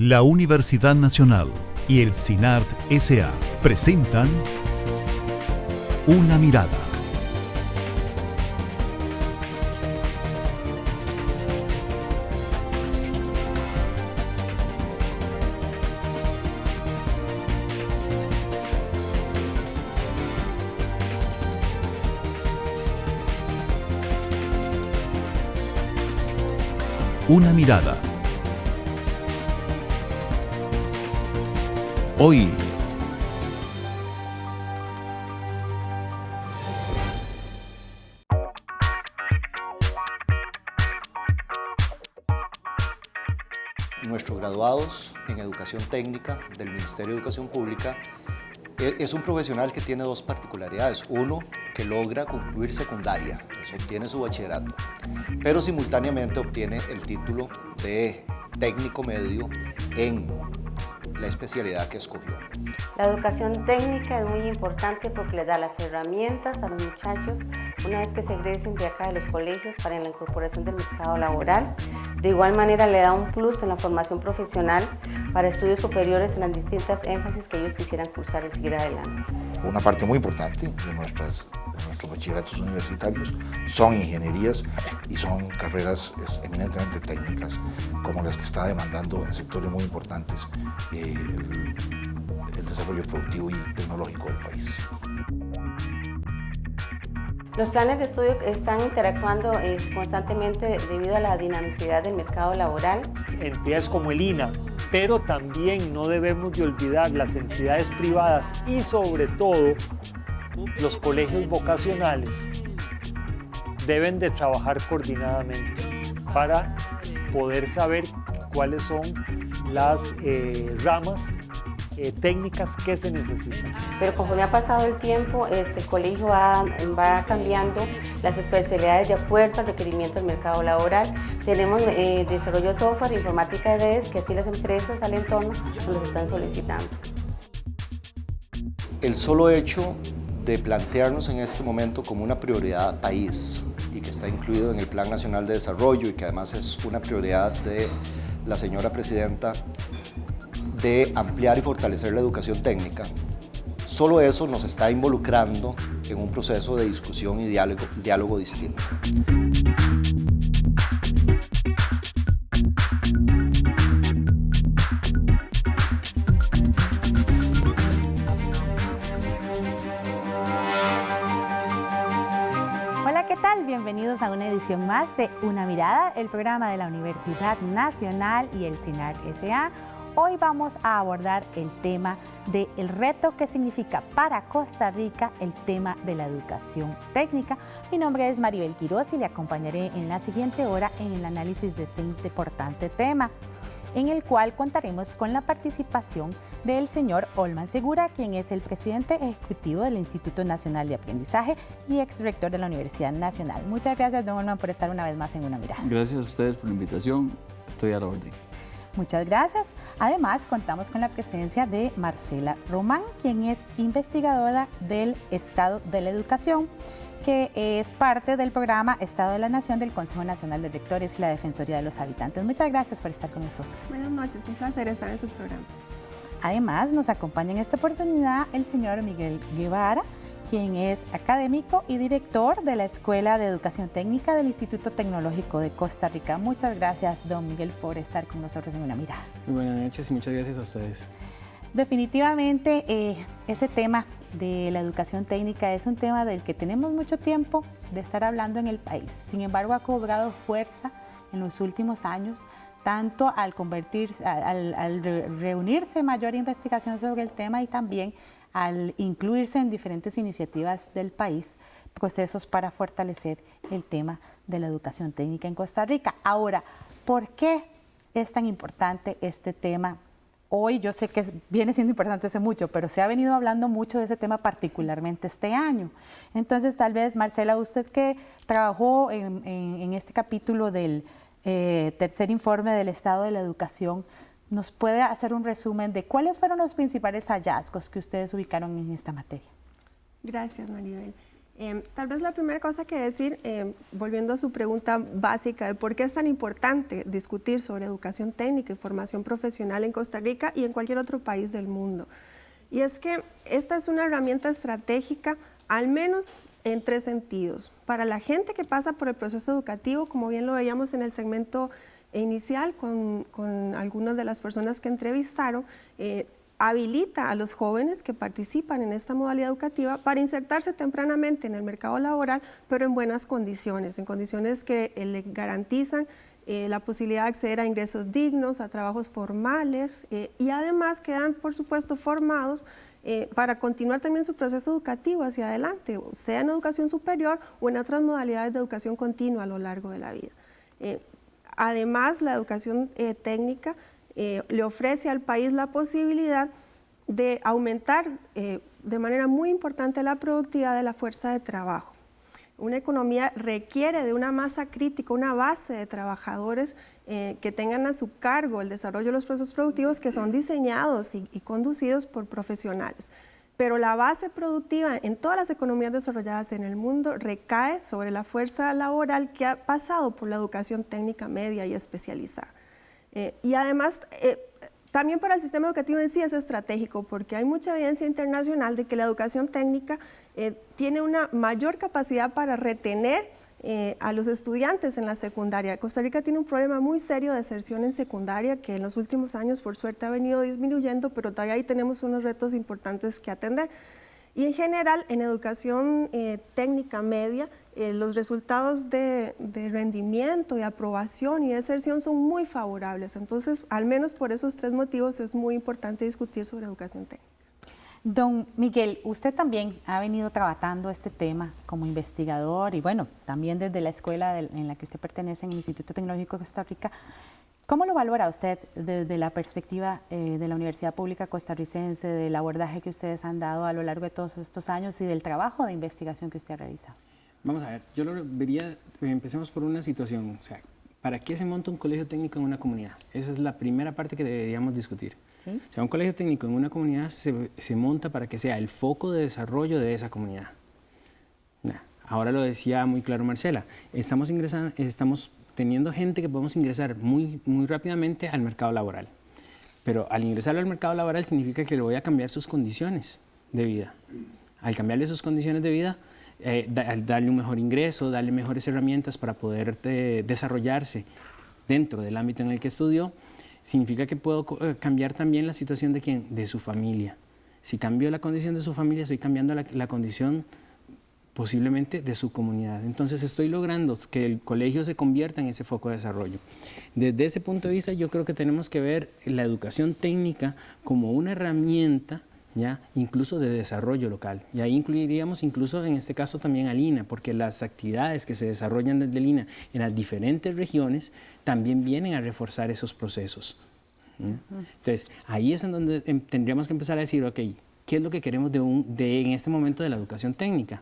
La Universidad Nacional y el CINART S.A. presentan Una Mirada. Una Mirada. Hoy, nuestros graduados en educación técnica del Ministerio de Educación Pública es un profesional que tiene dos particularidades. Uno, que logra concluir secundaria, eso obtiene su bachillerato, pero simultáneamente obtiene el título de técnico medio en la especialidad que escogió. La educación técnica es muy importante porque le da las herramientas a los muchachos una vez que se egresen de acá de los colegios para la incorporación del mercado laboral. De igual manera le da un plus en la formación profesional para estudios superiores en las distintas énfasis que ellos quisieran cursar y seguir adelante. una parte muy importante de nuestros bachilleratos universitarios son ingenierías y son carreras eminentemente técnicas, como las que está demandando en sectores muy importantes el desarrollo productivo y tecnológico del país. Los planes de estudio están interactuando constantemente debido a la dinamicidad del mercado laboral. Entidades como el INA, pero también no debemos de olvidar las entidades privadas y sobre todo los colegios vocacionales deben de trabajar coordinadamente para poder saber cuáles son las ramas técnicas que se necesitan. Pero conforme ha pasado el tiempo, el colegio va cambiando las especialidades de acuerdo al requerimiento del mercado laboral. Tenemos desarrollo de software, informática de redes, que así las empresas al entorno nos están solicitando. El solo hecho de plantearnos en este momento como una prioridad país y que está incluido en el Plan Nacional de Desarrollo y que además es una prioridad de la señora presidenta de ampliar y fortalecer la educación técnica, solo eso nos está involucrando en un proceso de discusión y diálogo distinto. Hola, ¿qué tal? Bienvenidos a una edición más de Una Mirada, el programa de la Universidad Nacional y el CINART S.A. Hoy vamos a abordar el tema del reto que significa para Costa Rica el tema de la educación técnica. Mi nombre es Maribel Quiroz y le acompañaré en la siguiente hora en el análisis de este importante tema, en el cual contaremos con la participación del señor Olman Segura, quien es el presidente ejecutivo del Instituto Nacional de Aprendizaje y exrector de la Universidad Nacional. Muchas gracias, don Olman, por estar una vez más en Una Mirada. Gracias a ustedes por la invitación, estoy a la orden. Muchas gracias. Además, contamos con la presencia de Marcela Román, quien es investigadora del Estado de la Educación, que es parte del programa Estado de la Nación del Consejo Nacional de Rectores y la Defensoría de los Habitantes. Muchas gracias por estar con nosotros. Buenas noches, un placer estar en su programa. Además, nos acompaña en esta oportunidad el señor Miguel Guevara, quien es académico y director de la Escuela de Educación Técnica del Instituto Tecnológico de Costa Rica. Muchas gracias, don Miguel, por estar con nosotros en Una Mirada. Muy buenas noches y muchas gracias a ustedes. Definitivamente, ese tema de la educación técnica es un tema del que tenemos mucho tiempo de estar hablando en el país. Sin embargo, ha cobrado fuerza en los últimos años, tanto al reunirse mayor investigación sobre el tema y también al incluirse en diferentes iniciativas del país, procesos para fortalecer el tema de la educación técnica en Costa Rica. Ahora, ¿por qué es tan importante este tema? Hoy yo sé que viene siendo importante hace mucho, pero se ha venido hablando mucho de ese tema particularmente este año. Entonces, tal vez, Marcela, usted que trabajó en este capítulo del tercer informe del Estado de la Educación, ¿nos puede hacer un resumen de cuáles fueron los principales hallazgos que ustedes ubicaron en esta materia? Gracias, Maribel. Tal vez la primera cosa que decir, volviendo a su pregunta básica de por qué es tan importante discutir sobre educación técnica y formación profesional en Costa Rica y en cualquier otro país del mundo. Y es que esta es una herramienta estratégica, al menos en 3 sentidos. Para la gente que pasa por el proceso educativo, como bien lo veíamos en el segmento inicial con algunas de las personas que entrevistaron, habilita a los jóvenes que participan en esta modalidad educativa para insertarse tempranamente en el mercado laboral, pero en buenas condiciones, en condiciones que le garantizan la posibilidad de acceder a ingresos dignos, a trabajos formales y además quedan, por supuesto, formados para continuar también su proceso educativo hacia adelante, sea en educación superior o en otras modalidades de educación continua a lo largo de la vida. Además, la educación técnica le ofrece al país la posibilidad de aumentar de manera muy importante la productividad de la fuerza de trabajo. Una economía requiere de una masa crítica, una base de trabajadores que tengan a su cargo el desarrollo de los procesos productivos que son diseñados y conducidos por profesionales. Pero la base productiva en todas las economías desarrolladas en el mundo recae sobre la fuerza laboral que ha pasado por la educación técnica media y especializada. Y además, también para el sistema educativo en sí es estratégico porque hay mucha evidencia internacional de que la educación técnica tiene una mayor capacidad para retener a los estudiantes en la secundaria. Costa Rica tiene un problema muy serio de deserción en secundaria que en los últimos años por suerte ha venido disminuyendo, pero todavía ahí tenemos unos retos importantes que atender. Y en general, en educación técnica media, los resultados de rendimiento, de aprobación y de deserción son muy favorables. Entonces, al menos por esos 3 motivos es muy importante discutir sobre educación técnica. Don Miguel, usted también ha venido trabajando este tema como investigador y bueno, también desde la escuela en la que usted pertenece, en el Instituto Tecnológico de Costa Rica. ¿Cómo lo valora usted desde la perspectiva de la Universidad Pública Costarricense, del abordaje que ustedes han dado a lo largo de todos estos años y del trabajo de investigación que usted ha realizado? Vamos a ver, yo lo vería, empecemos por una situación, o sea, ¿para qué se monta un colegio técnico en una comunidad? Esa es la primera parte que deberíamos discutir. ¿Sí? O sea, un colegio técnico en una comunidad se monta para que sea el foco de desarrollo de esa comunidad. Ahora lo decía muy claro Marcela, estamos teniendo gente que podemos ingresar muy rápidamente al mercado laboral. Pero al ingresar al mercado laboral significa que le voy a cambiar sus condiciones de vida. Al cambiarle sus condiciones de vida, al darle un mejor ingreso, darle mejores herramientas para poder desarrollarse dentro del ámbito en el que estudió, significa que puedo cambiar también la situación de ¿quién? De su familia. Si cambio la condición de su familia, estoy cambiando la condición posiblemente de su comunidad. Entonces estoy logrando que el colegio se convierta en ese foco de desarrollo. Desde ese punto de vista yo creo que tenemos que ver la educación técnica como una herramienta, ¿ya? Incluso de desarrollo local. Y ahí incluiríamos incluso en este caso también al INA, porque las actividades que se desarrollan desde el INA en las diferentes regiones también vienen a reforzar esos procesos. Entonces ahí es en donde tendríamos que empezar a decir, ok, ¿qué es lo que queremos en este momento de la educación técnica?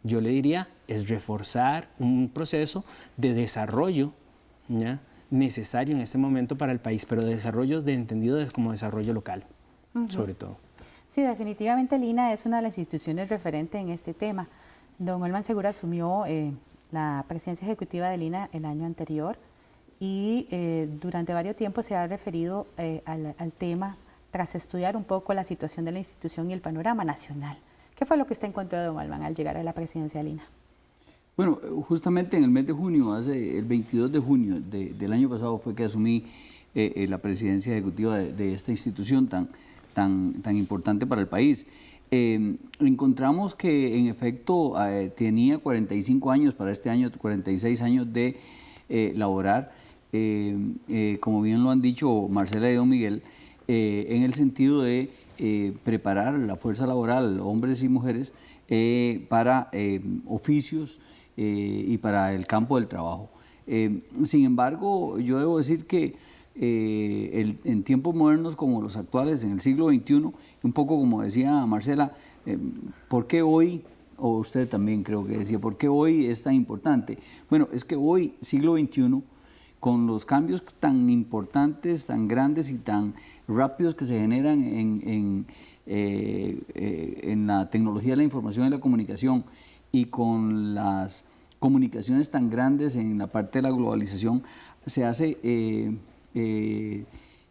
Yo le diría, es reforzar un proceso de desarrollo, ¿ya? Necesario en este momento para el país, pero de desarrollo entendido como desarrollo local, sobre todo. Sí, definitivamente el INA es una de las instituciones referentes en este tema. Don Olman Segura asumió la presidencia ejecutiva del INA el año anterior y durante varios tiempos se ha referido al tema tras estudiar un poco la situación de la institución y el panorama nacional. ¿Qué fue lo que usted encontró, don Olman, al llegar a la presidencia del INA? Bueno, justamente en el mes de junio, el 22 de junio del año pasado fue que asumí la presidencia ejecutiva de esta institución tan importante para el país. Encontramos que en efecto tenía 45 años, para este año 46 años de laborar, como bien lo han dicho Marcela y don Miguel, en el sentido de preparar la fuerza laboral, hombres y mujeres, para oficios y para el campo del trabajo. Sin embargo, yo debo decir que en tiempos modernos como los actuales, en el siglo XXI, un poco como decía Marcela, ¿por qué hoy? O usted también creo que decía, ¿por qué hoy es tan importante? Bueno, es que hoy, siglo XXI, con los cambios tan importantes, tan grandes y tan rápidos que se generan en la tecnología de la información y la comunicación, y con las comunicaciones tan grandes en la parte de la globalización, se hace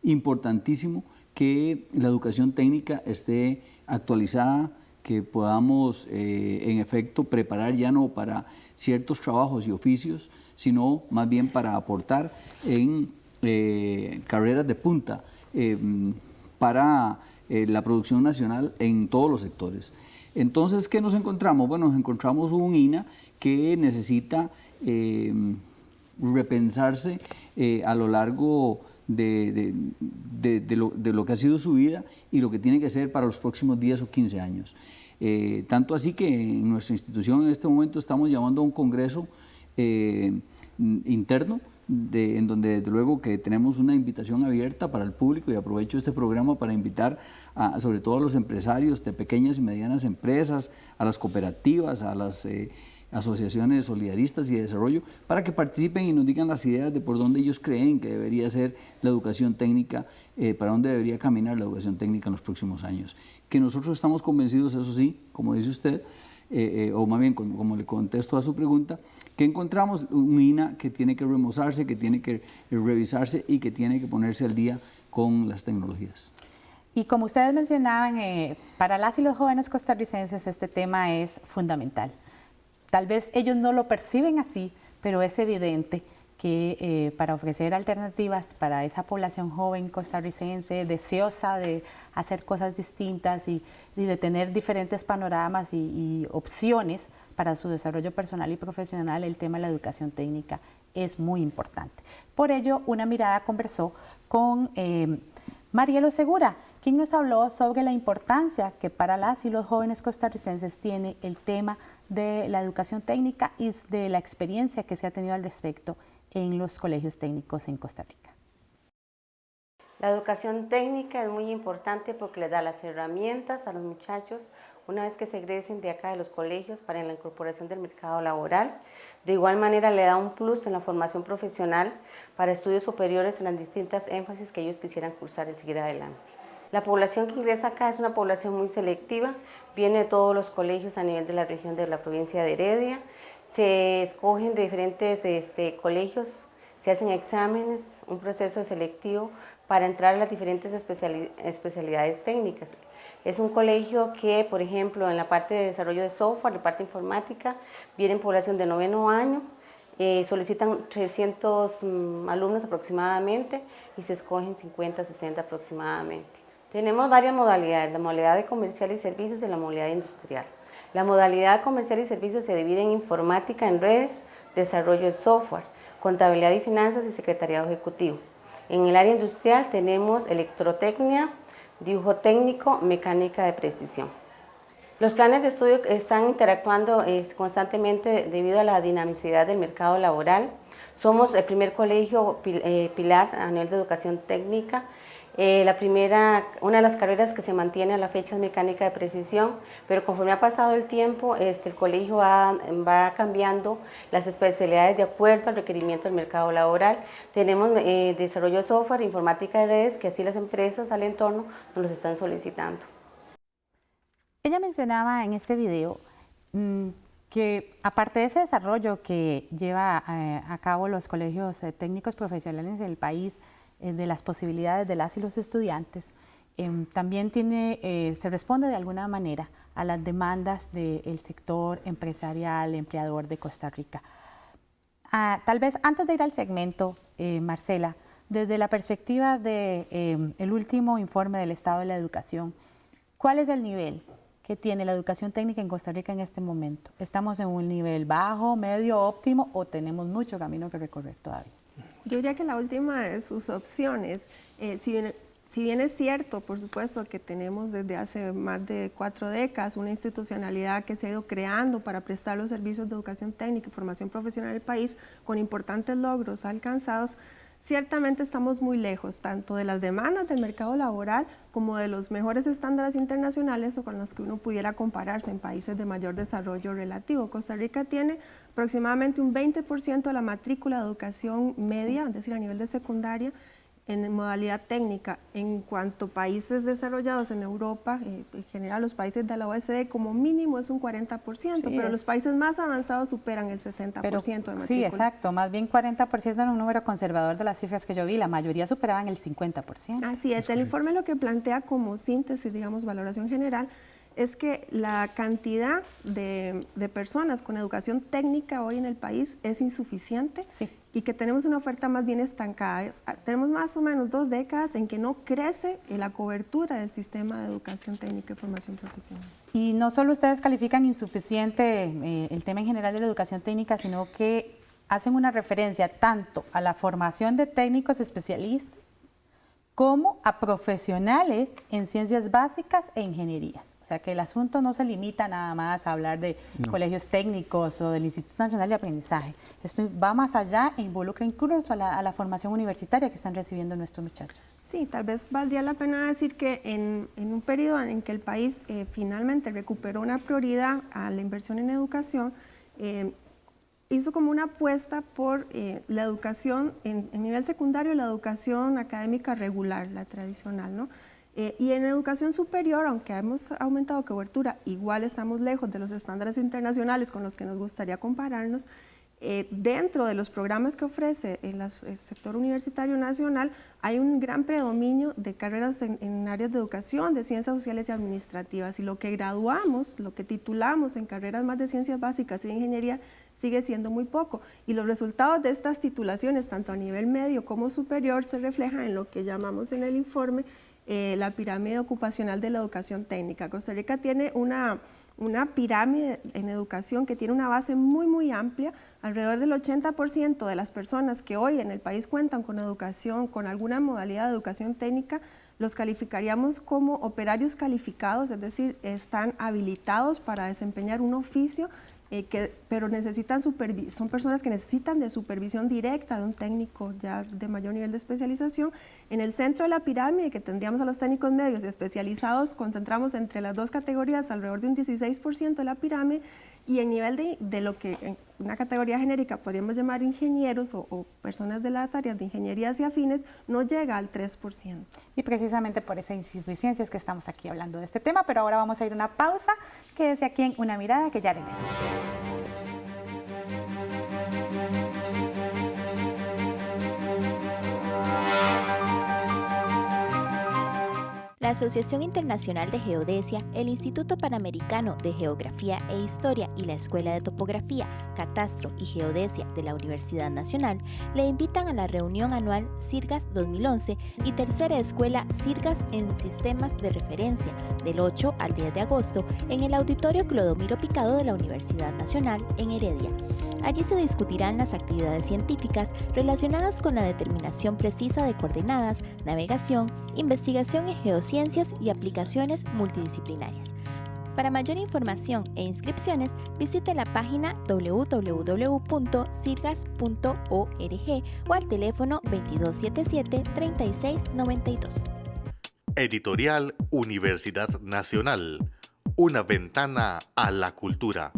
importantísimo que la educación técnica esté actualizada, que podamos en efecto preparar ya no para ciertos trabajos y oficios, sino más bien para aportar en carreras de punta para la producción nacional en todos los sectores. Entonces, ¿qué nos encontramos? Bueno, nos encontramos un INAH que necesita repensarse a lo largo de lo que ha sido su vida y lo que tiene que ser para los próximos 10 o 15 años. Tanto así que en nuestra institución en este momento estamos llamando a un congreso interno, en donde desde luego que tenemos una invitación abierta para el público, y aprovecho este programa para invitar sobre todo a los empresarios de pequeñas y medianas empresas, a las cooperativas, a las asociaciones solidaristas y de desarrollo, para que participen y nos digan las ideas de por dónde ellos creen que debería ser la educación técnica, para dónde debería caminar la educación técnica en los próximos años. Que nosotros estamos convencidos, eso sí, como dice usted, o más bien como le contesto a su pregunta, que encontramos un INAH que tiene que remozarse, que tiene que revisarse y que tiene que ponerse al día con las tecnologías. Y como ustedes mencionaban, para las y los jóvenes costarricenses este tema es fundamental. Tal vez ellos no lo perciben así, pero es evidente que para ofrecer alternativas para esa población joven costarricense, deseosa de hacer cosas distintas y de tener diferentes panoramas y opciones para su desarrollo personal y profesional, el tema de la educación técnica es muy importante. Por ello, Una Mirada conversó con Marielo Segura, quien nos habló sobre la importancia que para las y los jóvenes costarricenses tiene el tema de la educación técnica y de la experiencia que se ha tenido al respecto en los colegios técnicos en Costa Rica. La educación técnica es muy importante porque les da las herramientas a los muchachos una vez que se egresen de acá de los colegios para la incorporación del mercado laboral. De igual manera le da un plus en la formación profesional para estudios superiores en las distintas énfasis que ellos quisieran cursar y seguir adelante. La población que ingresa acá es una población muy selectiva, viene de todos los colegios a nivel de la región de la provincia de Heredia, se escogen de diferentes colegios, se hacen exámenes, un proceso selectivo para entrar a las diferentes especialidades técnicas. Es un colegio que, por ejemplo, en la parte de desarrollo de software, la parte informática, viene en población de 9º año, solicitan 300 alumnos aproximadamente y se escogen 50, 60 aproximadamente. Tenemos varias modalidades, la modalidad de comercial y servicios y la modalidad industrial. La modalidad comercial y servicios se divide en informática en redes, desarrollo de software, contabilidad y finanzas y secretariado ejecutivo. En el área industrial tenemos electrotecnia, dibujo técnico, mecánica de precisión. Los planes de estudio están interactuando constantemente debido a la dinamicidad del mercado laboral. Somos el primer colegio pilar a nivel de educación técnica. Una de las carreras que se mantiene a la fecha es mecánica de precisión, pero conforme ha pasado el tiempo, el colegio va cambiando las especialidades de acuerdo al requerimiento del mercado laboral. Tenemos desarrollo de software, informática de redes, que así las empresas al entorno nos los están solicitando. Ella mencionaba en este video que aparte de ese desarrollo que lleva a cabo los colegios técnicos profesionales en el país, de las posibilidades de las y los estudiantes, también se responde de alguna manera a las demandas del sector empresarial, empleador de Costa Rica. Tal vez antes de ir al segmento, Marcela, desde la perspectiva del último informe del estado de la educación, ¿cuál es el nivel que tiene la educación técnica en Costa Rica en este momento? ¿Estamos en un nivel bajo, medio, óptimo o tenemos mucho camino que recorrer todavía? Yo diría que la última de sus opciones, si bien es cierto, por supuesto, que tenemos desde hace más de 4 décadas una institucionalidad que se ha ido creando para prestar los servicios de educación técnica y formación profesional del país con importantes logros alcanzados, ciertamente estamos muy lejos tanto de las demandas del mercado laboral como de los mejores estándares internacionales o con los que uno pudiera compararse en países de mayor desarrollo relativo. Costa Rica tiene aproximadamente un 20% de la matrícula de educación media, es decir, a nivel de secundaria, en modalidad técnica en cuanto a países desarrollados en Europa, en general los países de la OECD, como mínimo es un 40%, pero los países más avanzados superan el 60% de matrícula. Sí, exacto, más bien 40% era un número conservador de las cifras que yo vi, la mayoría superaban el 50%. Así es, el informe lo que plantea como síntesis, digamos, valoración general, es que la cantidad de personas con educación técnica hoy en el país es insuficiente y que tenemos una oferta más bien estancada. Tenemos más o menos 2 décadas en que no crece la cobertura del sistema de educación técnica y formación profesional. Y no solo ustedes califican insuficiente el tema en general de la educación técnica, sino que hacen una referencia tanto a la formación de técnicos especialistas como a profesionales en ciencias básicas e ingenierías. O sea que el asunto no se limita nada más a hablar de colegios técnicos o del Instituto Nacional de Aprendizaje. Esto va más allá e involucra incluso a la formación universitaria que están recibiendo nuestros muchachos. Sí, tal vez valdría la pena decir que en un periodo en que el país finalmente recuperó una prioridad a la inversión en educación, hizo como una apuesta por la educación en nivel secundario, la educación académica regular, la tradicional, ¿no? Y en educación superior, aunque hemos aumentado cobertura, igual estamos lejos de los estándares internacionales con los que nos gustaría compararnos. Dentro de los programas que ofrece el sector universitario nacional hay un gran predominio de carreras en áreas de educación, de ciencias sociales y administrativas, y lo que graduamos, lo que titulamos en carreras más de ciencias básicas y de ingeniería sigue siendo muy poco, y los resultados de estas titulaciones, tanto a nivel medio como superior, se reflejan en lo que llamamos en el informe la pirámide ocupacional de la educación técnica. Costa Rica tiene una pirámide en educación que tiene una base muy amplia. Alrededor del 80% de las personas que hoy en el país cuentan con educación, con alguna modalidad de educación técnica, los calificaríamos como operarios calificados, es decir, están habilitados para desempeñar un oficio, pero son personas que necesitan de supervisión directa de un técnico ya de mayor nivel de especialización. En el centro de la pirámide, que tendríamos a los técnicos medios especializados, concentramos entre las 2 categorías alrededor de un 16% de la pirámide, y en nivel de lo que en una categoría genérica podríamos llamar ingenieros o personas de las áreas de ingenierías y afines, no llega al 3%. Y precisamente por esa insuficiencia es que estamos aquí hablando de este tema, pero ahora vamos a ir a una pausa. Quédese aquí en Una Mirada, que ya regresamos. La Asociación Internacional de Geodesia, el Instituto Panamericano de Geografía e Historia y la Escuela de Topografía, Catastro y Geodesia de la Universidad Nacional le invitan a la reunión anual CIRGAS 2011 y tercera escuela CIRGAS en Sistemas de Referencia del 8 al 10 de agosto en el Auditorio Clodomiro Picado de la Universidad Nacional en Heredia. Allí se discutirán las actividades científicas relacionadas con la determinación precisa de coordenadas, navegación, investigación en geociencias y aplicaciones multidisciplinarias. Para mayor información e inscripciones, visite la página www.cirgas.org o al teléfono 2277-3692. Editorial Universidad Nacional. Una ventana a la cultura.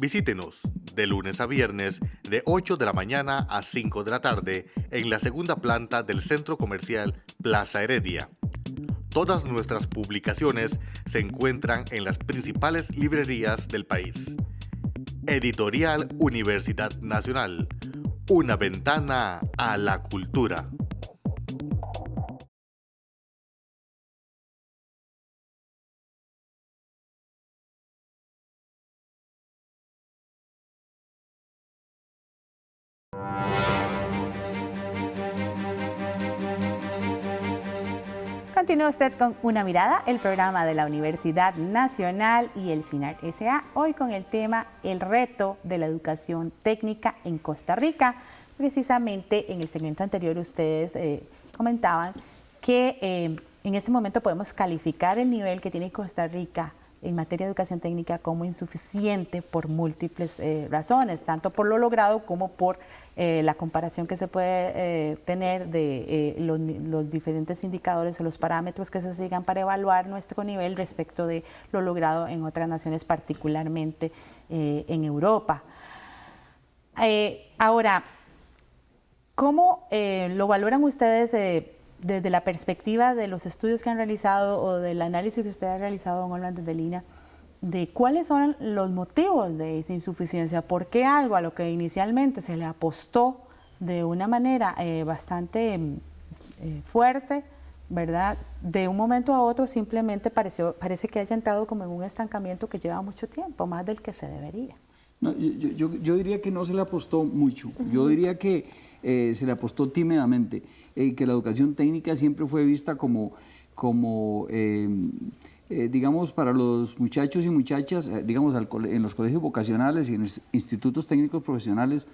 Visítenos de lunes a viernes de 8 de la mañana a 5 de la tarde en la segunda planta del Centro Comercial Plaza Heredia. Todas nuestras publicaciones se encuentran en las principales librerías del país. Editorial Universidad Nacional. Una ventana a la cultura. Continúa usted con Una Mirada, el programa de la Universidad Nacional y el CINAR S.A. Hoy con el tema El reto de la educación técnica en Costa Rica. Precisamente en el segmento anterior ustedes comentaban que en este momento podemos calificar el nivel que tiene Costa Rica en materia de educación técnica como insuficiente por múltiples razones, tanto por lo logrado como por la comparación que se puede tener de los diferentes indicadores o los parámetros que se sigan para evaluar nuestro nivel respecto de lo logrado en otras naciones, particularmente en Europa. Ahora, ¿Cómo lo valoran ustedes desde la perspectiva de los estudios que han realizado o del análisis que usted ha realizado, don Orlando, desde Lina, de cuáles son los motivos de esa insuficiencia? ¿Por qué algo a lo que inicialmente se le apostó de una manera bastante fuerte, ¿verdad? De un momento a otro simplemente parece que haya entrado como en un estancamiento que lleva mucho tiempo, más del que se debería? No, yo diría que no se le apostó mucho, yo diría que se le apostó tímidamente, que la educación técnica siempre fue vista como digamos, para los muchachos y muchachas, digamos, en los colegios vocacionales y en los institutos técnicos profesionales,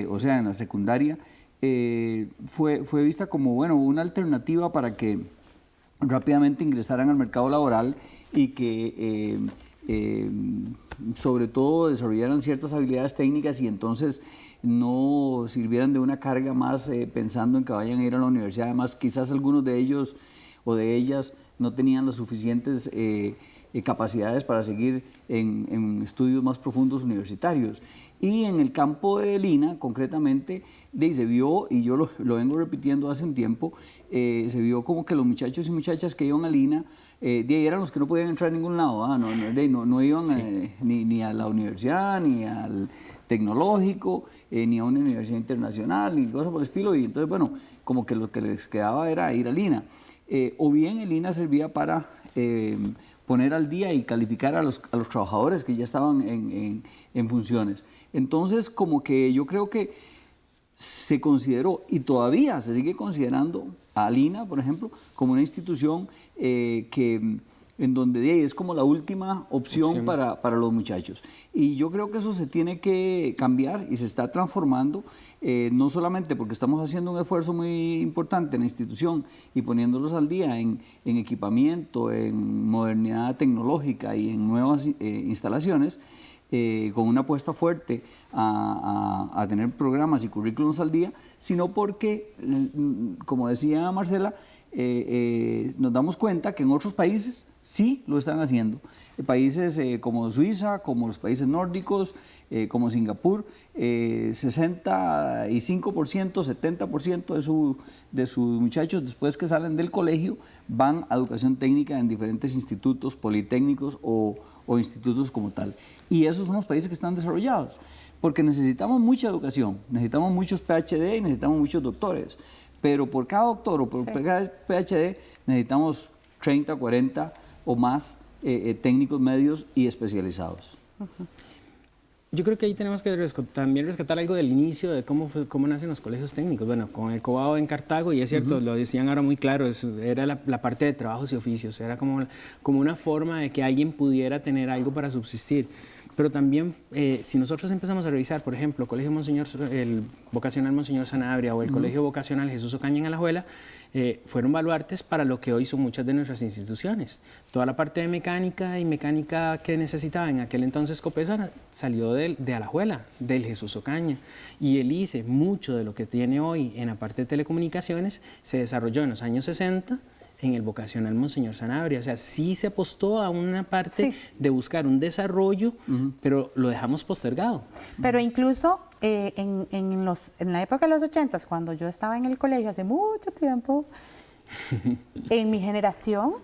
o sea, en la secundaria, fue vista como, bueno, una alternativa para que rápidamente ingresaran al mercado laboral y que sobre todo desarrollaran ciertas habilidades técnicas y entonces no sirvieran de una carga más pensando en que vayan a ir a la universidad. Además, quizás algunos de ellos o de ellas no tenían las suficientes capacidades para seguir en estudios más profundos universitarios. Y en el campo de Lina, concretamente, se vio, y yo lo vengo repitiendo hace un tiempo, se vio como que los muchachos y muchachas que iban a Lina, de ahí eran los que no podían entrar a ningún lado, no iban ni a la universidad, ni al tecnológico, ni a una universidad internacional, ni cosas por el estilo, y entonces, bueno, como que lo que les quedaba era ir a Lina. O bien el Lina servía para poner al día y calificar a los trabajadores que ya estaban en funciones. Entonces, como que yo creo que se consideró, y todavía se sigue considerando a Lina, por ejemplo, como una institución en donde es como la última opción para los muchachos. Y yo creo que eso se tiene que cambiar y se está transformando, no solamente porque estamos haciendo un esfuerzo muy importante en la institución y poniéndolos al día en equipamiento, en modernidad tecnológica y en nuevas instalaciones, con una apuesta fuerte a tener programas y currículums al día, sino porque, como decía Marcela, nos damos cuenta que en otros países sí lo están haciendo. Países como Suiza, como los países nórdicos, como Singapur, 65%, 70% de sus muchachos después que salen del colegio van a educación técnica en diferentes institutos politécnicos o institutos como tal. Y esos son los países que están desarrollados, porque necesitamos mucha educación, necesitamos muchos PhD y necesitamos muchos doctores, pero por cada doctor o por cada PhD necesitamos 30, 40 o más técnicos medios y especializados. Yo creo que ahí tenemos que también rescatar algo del inicio de cómo nacen los colegios técnicos. Bueno, con el COBAO en Cartago, y es cierto, lo decían ahora muy claro, era la parte de trabajos y oficios, era como una forma de que alguien pudiera tener algo para subsistir. Pero también, si nosotros empezamos a revisar, por ejemplo, el vocacional Monseñor Sanabria o el Colegio Vocacional Jesús Ocaña en Alajuela, fueron baluartes para lo que hoy son muchas de nuestras instituciones. Toda la parte de mecánica que necesitaba en aquel entonces Copesa salió de Alajuela, del Jesús Ocaña. Y el ICE, mucho de lo que tiene hoy en la parte de telecomunicaciones, se desarrolló en los años 60 en el vocacional Monseñor Sanabria. O sea, sí se apostó a una parte de buscar un desarrollo, pero lo dejamos postergado. Pero incluso en la época de los 80, cuando yo estaba en el colegio hace mucho tiempo, en mi generación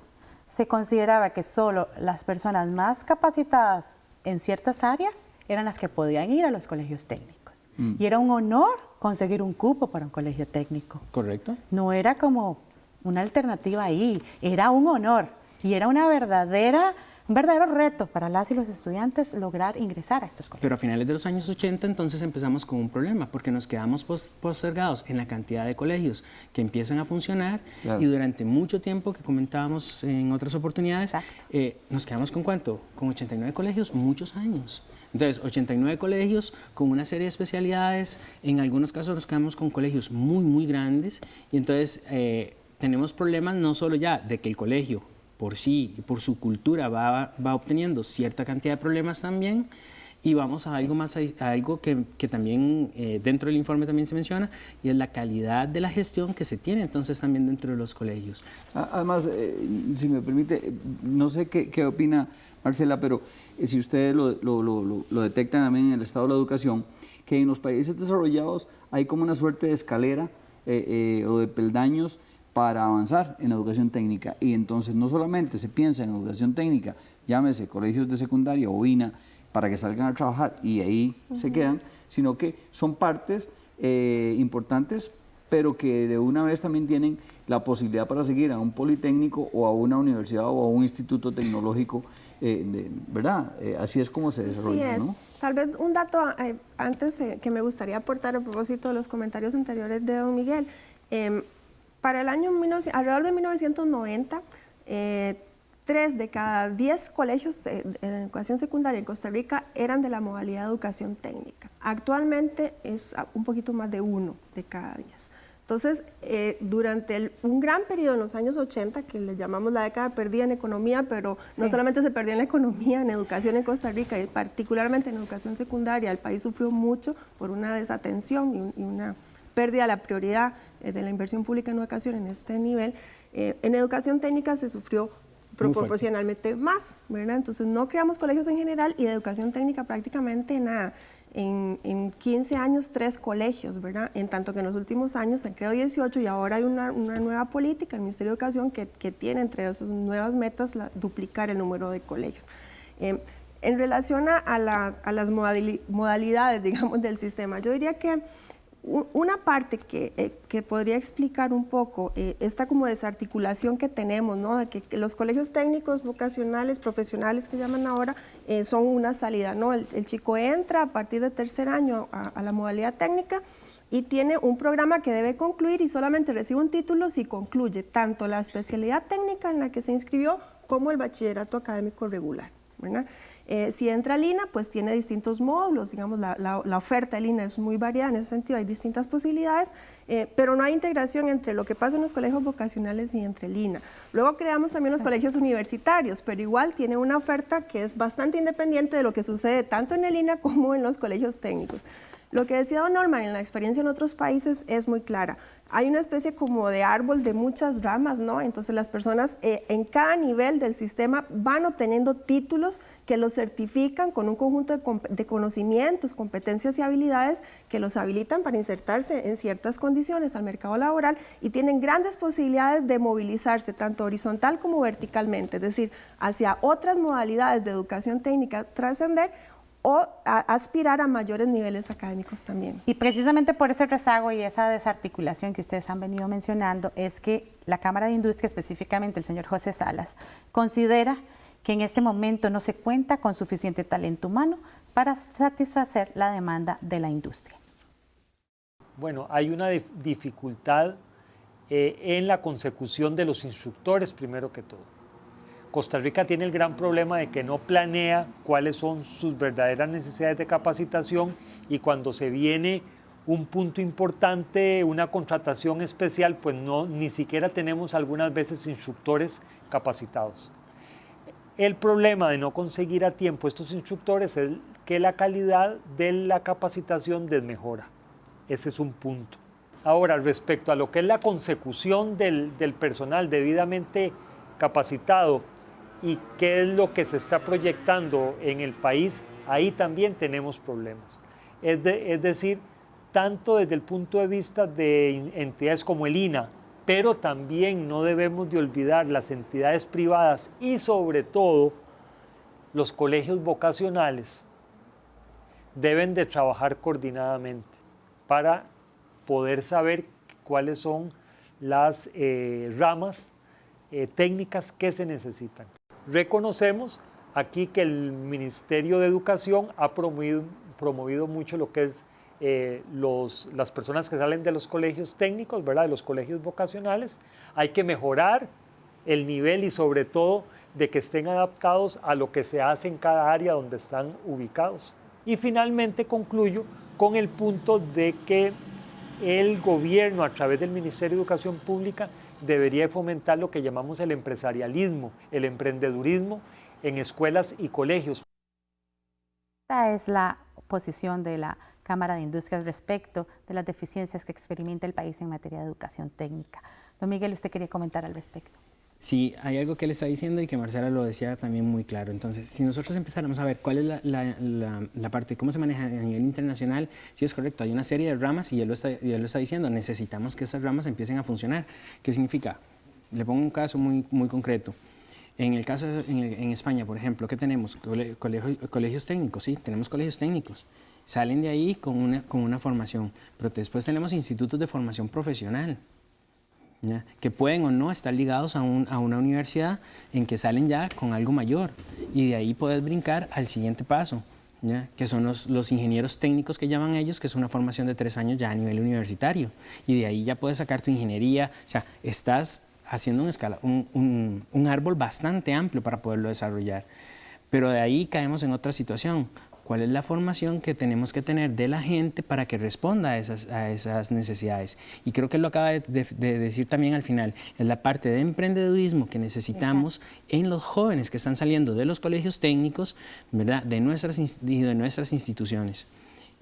se consideraba que solo las personas más capacitadas en ciertas áreas eran las que podían ir a los colegios técnicos. Y era un honor conseguir un cupo para un colegio técnico. Correcto. No era como una alternativa ahí, era un honor y era un verdadero reto para las y los estudiantes lograr ingresar a estos colegios. Pero a finales de los años 80 entonces empezamos con un problema, porque nos quedamos postergados en la cantidad de colegios que empiezan a funcionar, y durante mucho tiempo, que comentábamos en otras oportunidades, nos quedamos ¿con cuánto? Con 89 colegios, muchos años. Entonces, 89 colegios con una serie de especialidades, en algunos casos nos quedamos con colegios muy, muy grandes, y entonces tenemos problemas no solo ya de que el colegio por sí y por su cultura va obteniendo cierta cantidad de problemas también, y vamos a algo más, a algo que también dentro del informe también se menciona, y es la calidad de la gestión que se tiene entonces también dentro de los colegios. Además, si me permite, no sé qué opina Marcela, pero si ustedes lo detectan también en el estado de la educación, que en los países desarrollados hay como una suerte de escalera o de peldaños para avanzar en la educación técnica. Y entonces no solamente se piensa en educación técnica, llámese colegios de secundaria o INA, para que salgan a trabajar y ahí se quedan, sino que son partes importantes, pero que de una vez también tienen la posibilidad para seguir a un politécnico o a una universidad o a un instituto tecnológico, ¿verdad? Así es como se desarrolla, ¿no? Tal vez un dato antes que me gustaría aportar a propósito de los comentarios anteriores de don Miguel. Para el año alrededor de 1990, 3 de cada 10 colegios de educación secundaria en Costa Rica eran de la modalidad de educación técnica. Actualmente es un poquito más de 1 de cada 10. Entonces, durante un gran periodo en los años 80, que le llamamos la década perdida en economía, pero no solamente se perdió en la economía, en educación en Costa Rica, y particularmente en educación secundaria, el país sufrió mucho por una desatención y una pérdida de la prioridad de la inversión pública en educación en este nivel. En educación técnica se sufrió proporcionalmente más, ¿verdad? Entonces no creamos colegios en general y de educación técnica prácticamente nada. En 15 años 3 colegios, ¿verdad? En tanto que en los últimos años se han creado 18 y ahora hay una nueva política, el Ministerio de Educación, que tiene entre sus nuevas metas duplicar el número de colegios. En relación a las modalidades, digamos, del sistema, yo diría que una parte que podría explicar un poco esta como desarticulación que tenemos, ¿no? De que los colegios técnicos, vocacionales, profesionales que llaman ahora, son una salida, ¿no? El chico entra a partir de tercer año a la modalidad técnica y tiene un programa que debe concluir y solamente recibe un título si concluye tanto la especialidad técnica en la que se inscribió como el bachillerato académico regular, ¿verdad? Si entra al INA, pues tiene distintos módulos, digamos, la oferta del INA es muy variada en ese sentido, hay distintas posibilidades, pero no hay integración entre lo que pasa en los colegios vocacionales y entre el INA. Luego creamos también los colegios universitarios, pero igual tiene una oferta que es bastante independiente de lo que sucede tanto en el INA como en los colegios técnicos. Lo que decía don Norman, en la experiencia en otros países es muy clara. Hay una especie como de árbol de muchas ramas, ¿no? Entonces las personas en cada nivel del sistema van obteniendo títulos que los certifican con un conjunto de conocimientos, competencias y habilidades que los habilitan para insertarse en ciertas condiciones al mercado laboral y tienen grandes posibilidades de movilizarse tanto horizontal como verticalmente, es decir, hacia otras modalidades de educación técnica, trascender o aspirar a mayores niveles académicos también. Y precisamente por ese rezago y esa desarticulación que ustedes han venido mencionando es que la Cámara de Industria, específicamente el señor José Salas, considera que en este momento no se cuenta con suficiente talento humano para satisfacer la demanda de la industria. Bueno, hay una dificultad en la consecución de los instructores, primero que todo. Costa Rica tiene el gran problema de que no planea cuáles son sus verdaderas necesidades de capacitación y cuando se viene un punto importante, una contratación especial, pues ni siquiera tenemos algunas veces instructores capacitados. El problema de no conseguir a tiempo estos instructores es que la calidad de la capacitación desmejora. Ese es un punto. Ahora, respecto a lo que es la consecución del personal debidamente capacitado, y qué es lo que se está proyectando en el país, ahí también tenemos problemas. Es decir, tanto desde el punto de vista de entidades como el INA, pero también no debemos de olvidar las entidades privadas y sobre todo los colegios vocacionales deben de trabajar coordinadamente para poder saber cuáles son las ramas técnicas que se necesitan. Reconocemos aquí que el Ministerio de Educación ha promovido mucho lo que es las personas que salen de los colegios técnicos, ¿verdad? De los colegios vocacionales. Hay que mejorar el nivel y sobre todo de que estén adaptados a lo que se hace en cada área donde están ubicados. Y finalmente concluyo con el punto de que el gobierno a través del Ministerio de Educación Pública debería fomentar lo que llamamos el empresarialismo, el emprendedurismo en escuelas y colegios. Esta es la posición de la Cámara de Industrias respecto de las deficiencias que experimenta el país en materia de educación técnica. Don Miguel, ¿usted quería comentar al respecto? Sí, hay algo que él está diciendo y que Marcela lo decía también muy claro. Entonces, si nosotros empezáramos a ver cuál es la parte, cómo se maneja a nivel internacional, sí es correcto, hay una serie de ramas y él lo está diciendo, necesitamos que esas ramas empiecen a funcionar. ¿Qué significa? Le pongo un caso muy, muy concreto. En el caso, en España, por ejemplo, ¿qué tenemos? Colegios técnicos, sí, tenemos colegios técnicos. Salen de ahí con una formación, pero después tenemos institutos de formación profesional, ¿ya? Que pueden o no estar ligados a una universidad en que salen ya con algo mayor y de ahí puedes brincar al siguiente paso, ¿ya? Que son los ingenieros técnicos que llaman ellos, que es una formación de 3 años ya a nivel universitario y de ahí ya puedes sacar tu ingeniería, o sea, estás haciendo un árbol bastante amplio para poderlo desarrollar, pero de ahí caemos en otra situación. ¿Cuál es la formación que tenemos que tener de la gente para que responda a esas necesidades? Y creo que él lo acaba de decir también al final, es la parte de emprendedurismo que necesitamos en los jóvenes que están saliendo de los colegios técnicos, ¿verdad? de nuestras instituciones.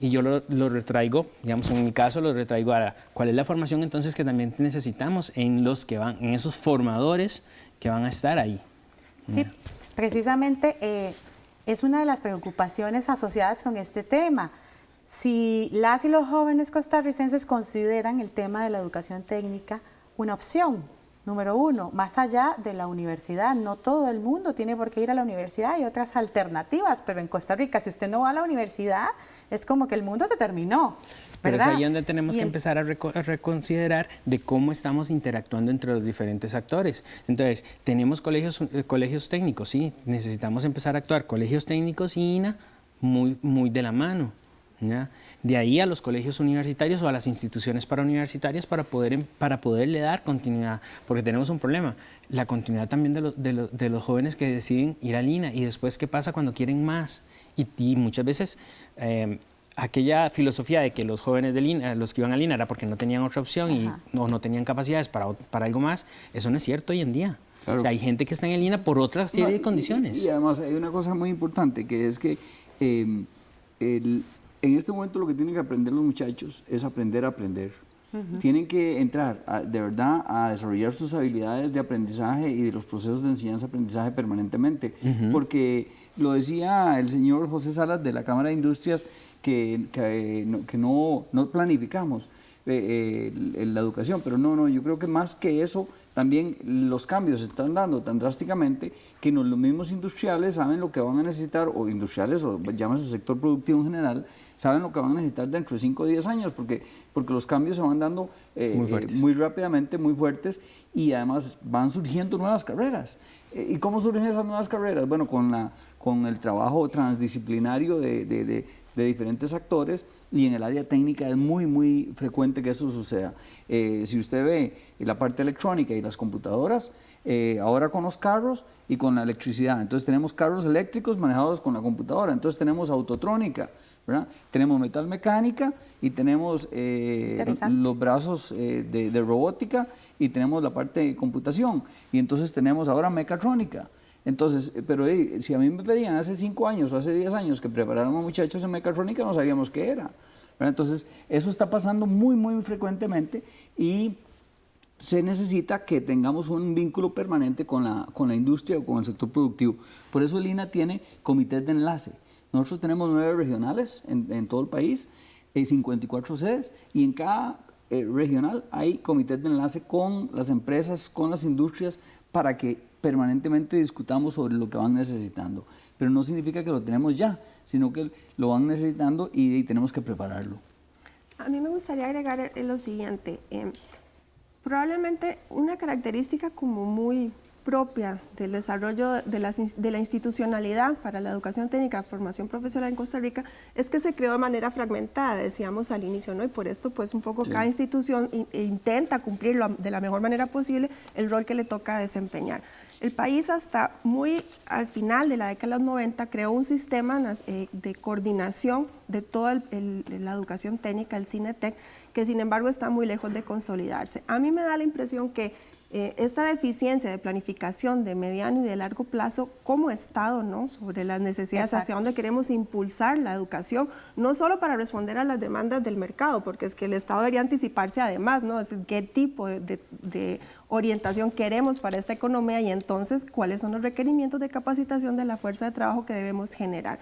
Y yo lo retraigo, digamos, en mi caso lo retraigo a cuál es la formación entonces que también necesitamos en los que van, en esos formadores que van a estar ahí. Sí, precisamente es una de las preocupaciones asociadas con este tema. Si las y los jóvenes costarricenses consideran el tema de la educación técnica una opción, número uno, más allá de la universidad, no todo el mundo tiene por qué ir a la universidad, hay otras alternativas, pero en Costa Rica, si usted no va a la universidad, es como que el mundo se terminó, ¿verdad? Pero es ahí donde tenemos que empezar a reconsiderar de cómo estamos interactuando entre los diferentes actores. Entonces, tenemos colegios técnicos, sí, necesitamos empezar a actuar colegios técnicos y INA muy de la mano, ¿ya? De ahí a los colegios universitarios o a las instituciones parauniversitarias para poderle dar continuidad, porque tenemos un problema, la continuidad también de los jóvenes que deciden ir al INA y después qué pasa cuando quieren más. Y muchas veces aquella filosofía de que los jóvenes del INA, los que iban al INA era porque no tenían otra opción y no tenían capacidades para algo más, eso no es cierto hoy en día. Claro. O sea, hay gente que está en el INA por otra serie de condiciones. Y además hay una cosa muy importante que es que en este momento lo que tienen que aprender los muchachos es aprender a aprender. Tienen que entrar de verdad a desarrollar sus habilidades de aprendizaje y de los procesos de enseñanza-aprendizaje permanentemente, porque lo decía el señor José Salas de la Cámara de Industrias que no planificamos la educación, pero no, yo creo que más que eso, también los cambios se están dando tan drásticamente que los mismos industriales saben lo que van a necesitar, o industriales, o llámese sector productivo en general, saben lo que van a necesitar dentro de 5 o 10 años, porque los cambios se van dando muy rápidamente, muy fuertes, y además van surgiendo nuevas carreras. ¿Y cómo surgen esas nuevas carreras? Bueno, con el trabajo transdisciplinario de diferentes actores, y en el área técnica es muy frecuente que eso suceda. Si usted ve la parte electrónica y las computadoras, ahora con los carros y con la electricidad, entonces tenemos carros eléctricos manejados con la computadora, entonces tenemos autotrónica, ¿verdad? Tenemos metalmecánica y tenemos los brazos de robótica y tenemos la parte de computación, y entonces tenemos ahora mecatrónica. Entonces, pero si a mí me pedían hace 5 años o hace 10 años que preparáramos a muchachos en mecatrónica, no sabíamos qué era, ¿verdad? Entonces, eso está pasando muy frecuentemente y se necesita que tengamos un vínculo permanente con la industria o con el sector productivo. Por eso el INA tiene comités de enlace. Nosotros tenemos 9 regionales en todo el país, 54 sedes, y en cada regional hay comités de enlace con las empresas, con las industrias, para que permanentemente discutamos sobre lo que van necesitando. Pero no significa que lo tenemos ya, sino que lo van necesitando y tenemos que prepararlo. A mí me gustaría agregar lo siguiente. Probablemente una característica como muy propia del desarrollo de la institucionalidad para la educación técnica, formación profesional en Costa Rica, es que se creó de manera fragmentada, decíamos al inicio, ¿no? Y por esto, pues, un poco cada institución intenta cumplir de la mejor manera posible el rol que le toca desempeñar. El país hasta muy al final de la década de los 90 creó un sistema de coordinación de toda la educación técnica, el CINETEC, que sin embargo está muy lejos de consolidarse. A mí me da la impresión que Esta deficiencia de planificación de mediano y de largo plazo como Estado, ¿no?, sobre las necesidades, hacia dónde queremos impulsar la educación, no solo para responder a las demandas del mercado, porque es que el Estado debería anticiparse además, ¿no?, es decir, qué tipo de orientación queremos para esta economía y entonces cuáles son los requerimientos de capacitación de la fuerza de trabajo que debemos generar.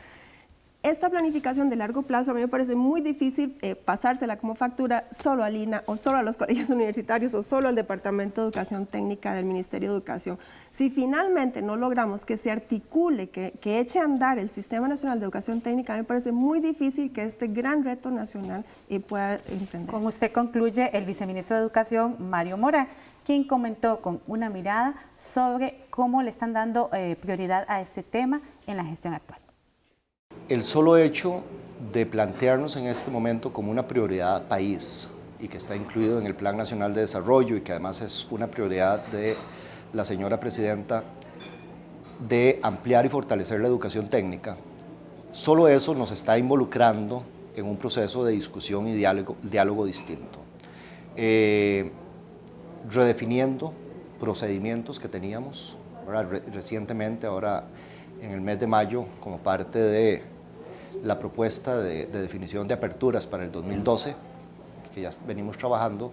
Esta planificación de largo plazo a mí me parece muy difícil pasársela como factura solo al INA o solo a los colegios universitarios o solo al Departamento de Educación Técnica del Ministerio de Educación. Si finalmente no logramos que se articule, que eche a andar el Sistema Nacional de Educación Técnica, a mí me parece muy difícil que este gran reto nacional pueda emprender. Con usted concluye el viceministro de Educación, Mario Mora, quien comentó con una mirada sobre cómo le están dando prioridad a este tema en la gestión actual. El solo hecho de plantearnos en este momento como una prioridad país y que está incluido en el Plan Nacional de Desarrollo y que además es una prioridad de la señora presidenta de ampliar y fortalecer la educación técnica, solo eso nos está involucrando en un proceso de discusión y diálogo distinto. Redefiniendo procedimientos que teníamos recientemente, ahora en el mes de mayo, como parte de la propuesta de definición de aperturas para el 2012, que ya venimos trabajando,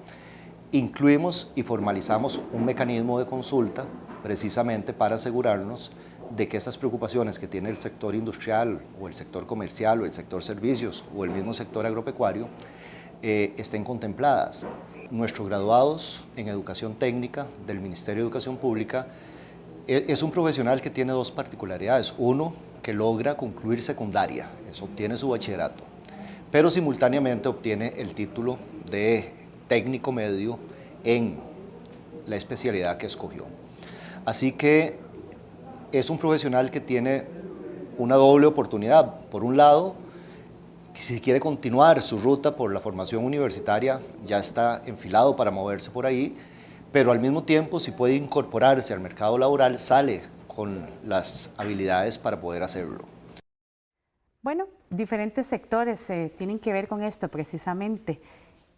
incluimos y formalizamos un mecanismo de consulta precisamente para asegurarnos de que estas preocupaciones que tiene el sector industrial o el sector comercial o el sector servicios o el mismo sector agropecuario estén contempladas. Nuestros graduados en educación técnica del Ministerio de Educación Pública es un profesional que tiene dos particularidades. Uno, que logra concluir secundaria, obtiene su bachillerato, pero simultáneamente obtiene el título de técnico medio en la especialidad que escogió. Así que es un profesional que tiene una doble oportunidad. Por un lado, si quiere continuar su ruta por la formación universitaria, ya está enfilado para moverse por ahí, pero al mismo tiempo, si puede incorporarse al mercado laboral, sale con las habilidades para poder hacerlo. Bueno, diferentes sectores tienen que ver con esto precisamente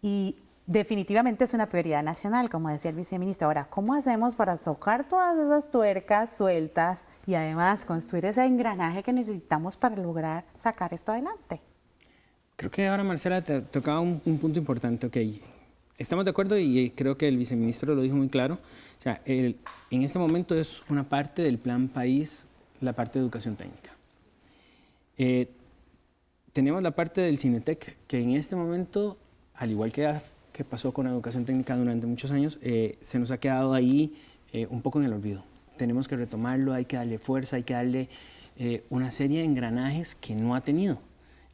y definitivamente es una prioridad nacional, como decía el viceministro. Ahora, ¿cómo hacemos para tocar todas esas tuercas sueltas y además construir ese engranaje que necesitamos para lograr sacar esto adelante? Creo que ahora Marcela te tocaba un punto importante. Okay. Estamos de acuerdo y creo que el viceministro lo dijo muy claro. O sea, en este momento es una parte del plan país, la parte de educación técnica. Tenemos la parte del Cinetec, que en este momento, al igual que pasó con la educación técnica durante muchos años, se nos ha quedado ahí un poco en el olvido. Tenemos que retomarlo, hay que darle fuerza, hay que darle una serie de engranajes que no ha tenido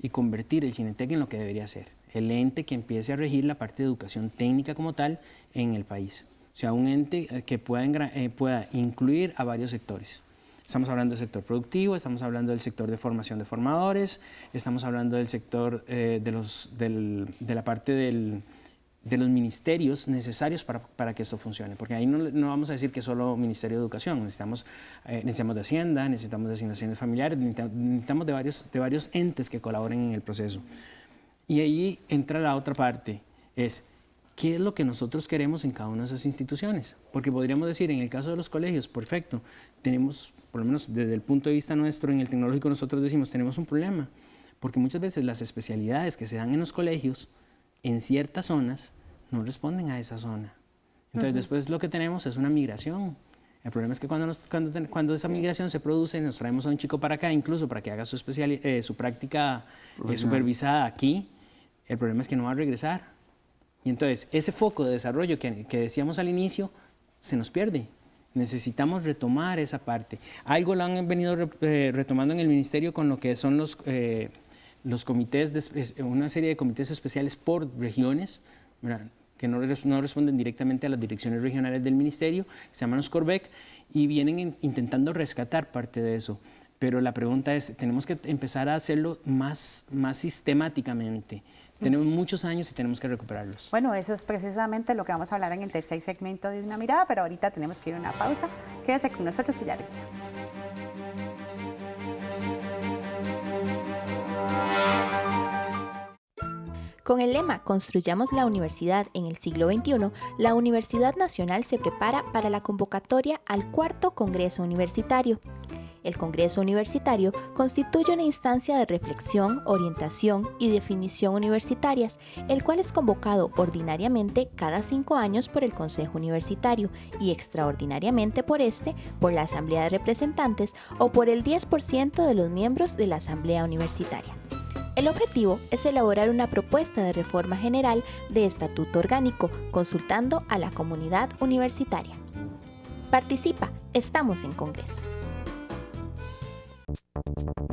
y convertir el Cinetec en lo que debería ser. El ente que empiece a regir la parte de educación técnica como tal en el país. O sea, un ente que pueda incluir a varios sectores. Estamos hablando del sector productivo, estamos hablando del sector de formación de formadores, estamos hablando del sector de la parte de los ministerios necesarios para que esto funcione. Porque ahí no vamos a decir que solo Ministerio de Educación, necesitamos de Hacienda, necesitamos de asignaciones familiares, necesitamos de varios entes que colaboren en el proceso. Y ahí entra la otra parte, es qué es lo que nosotros queremos en cada una de esas instituciones. Porque podríamos decir, en el caso de los colegios, perfecto, tenemos, por lo menos desde el punto de vista nuestro, en el tecnológico nosotros decimos, tenemos un problema. Porque muchas veces las especialidades que se dan en los colegios, en ciertas zonas, no responden a esa zona. Entonces después lo que tenemos es una migración. El problema es que cuando esa migración se produce, nos traemos a un chico para acá, incluso para que haga su práctica supervisada aquí, el problema es que no va a regresar. Y entonces ese foco de desarrollo que decíamos al inicio se nos pierde. Necesitamos retomar esa parte. Algo lo han venido retomando en el ministerio con lo que son los comités, una serie de comités especiales por regiones, ¿verdad?, que no responden directamente a las direcciones regionales del ministerio, se llaman los CORBEC, y vienen intentando rescatar parte de eso. Pero la pregunta es, tenemos que empezar a hacerlo más sistemáticamente. Tenemos muchos años y tenemos que recuperarlos. Bueno, eso es precisamente lo que vamos a hablar en el tercer segmento de Una Mirada, pero ahorita tenemos que ir a una pausa. Quédese con nosotros y ya regresamos. Con el lema Construyamos la Universidad en el siglo XXI, la Universidad Nacional se prepara para la convocatoria al cuarto Congreso Universitario. El Congreso Universitario constituye una instancia de reflexión, orientación y definición universitarias, el cual es convocado ordinariamente cada 5 años por el Consejo Universitario y extraordinariamente por la Asamblea de Representantes o por el 10% de los miembros de la Asamblea Universitaria. El objetivo es elaborar una propuesta de reforma general de estatuto orgánico, consultando a la comunidad universitaria. Participa, estamos en Congreso.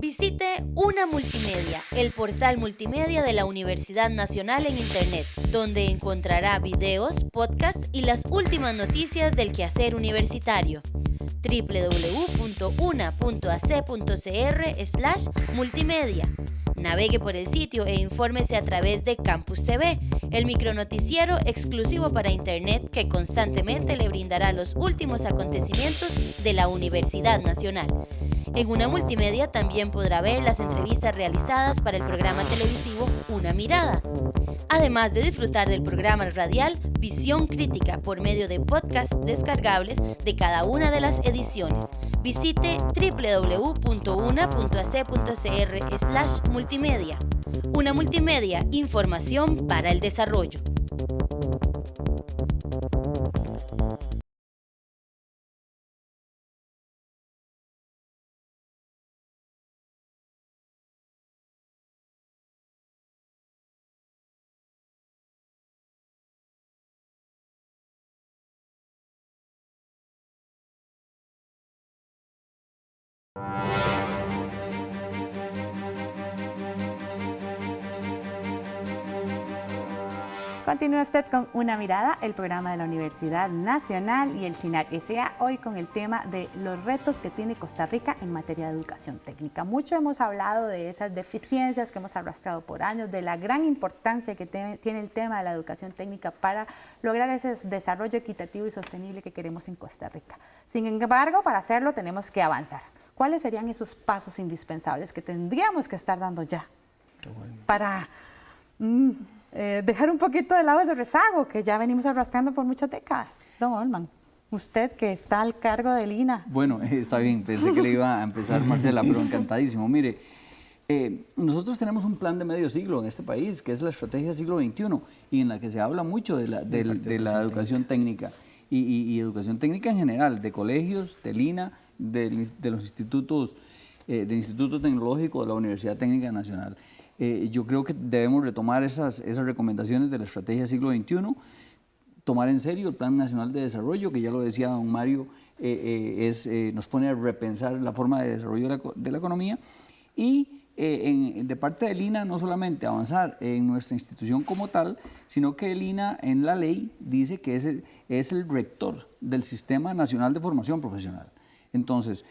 Visite Una Multimedia, el portal multimedia de la Universidad Nacional en Internet, donde encontrará videos, podcasts y las últimas noticias del quehacer universitario. www.una.ac.cr/multimedia. Navegue por el sitio e infórmese a través de Campus TV, el micronoticiero exclusivo para Internet que constantemente le brindará los últimos acontecimientos de la Universidad Nacional. En Una Multimedia también podrá ver las entrevistas realizadas para el programa televisivo Una Mirada. Además de disfrutar del programa radial Visión Crítica por medio de podcasts descargables de cada una de las ediciones. Visite www.una.ac.cr/multimedia. Una Multimedia, información para el desarrollo. Continúa usted con Una Mirada, el programa de la Universidad Nacional y el CINAR S.A. hoy con el tema de los retos que tiene Costa Rica en materia de educación técnica. Mucho hemos hablado de esas deficiencias que hemos arrastrado por años, de la gran importancia que tiene el tema de la educación técnica para lograr ese desarrollo equitativo y sostenible que queremos en Costa Rica. Sin embargo, para hacerlo tenemos que avanzar. ¿Cuáles serían esos pasos indispensables que tendríamos que estar dando ya para dejar un poquito de lado ese rezago que ya venimos arrastrando por muchas décadas? Don Olman, usted que está al cargo del INA. Bueno, está bien, pensé que le iba a empezar Marcela, pero encantadísimo. Mire, nosotros tenemos un plan de medio siglo en este país, que es la estrategia siglo XXI, y en la que se habla mucho de la educación técnica, y educación técnica en general, de colegios, del INA, de los institutos, del Instituto Tecnológico de la Universidad Técnica Nacional. Yo creo que debemos retomar esas recomendaciones de la estrategia siglo XXI, tomar en serio el Plan Nacional de Desarrollo, que ya lo decía don Mario, nos pone a repensar la forma de desarrollo de la economía, y de parte del INA no solamente avanzar en nuestra institución como tal, sino que el INA en la ley dice que es el rector del Sistema Nacional de Formación Profesional. Entonces,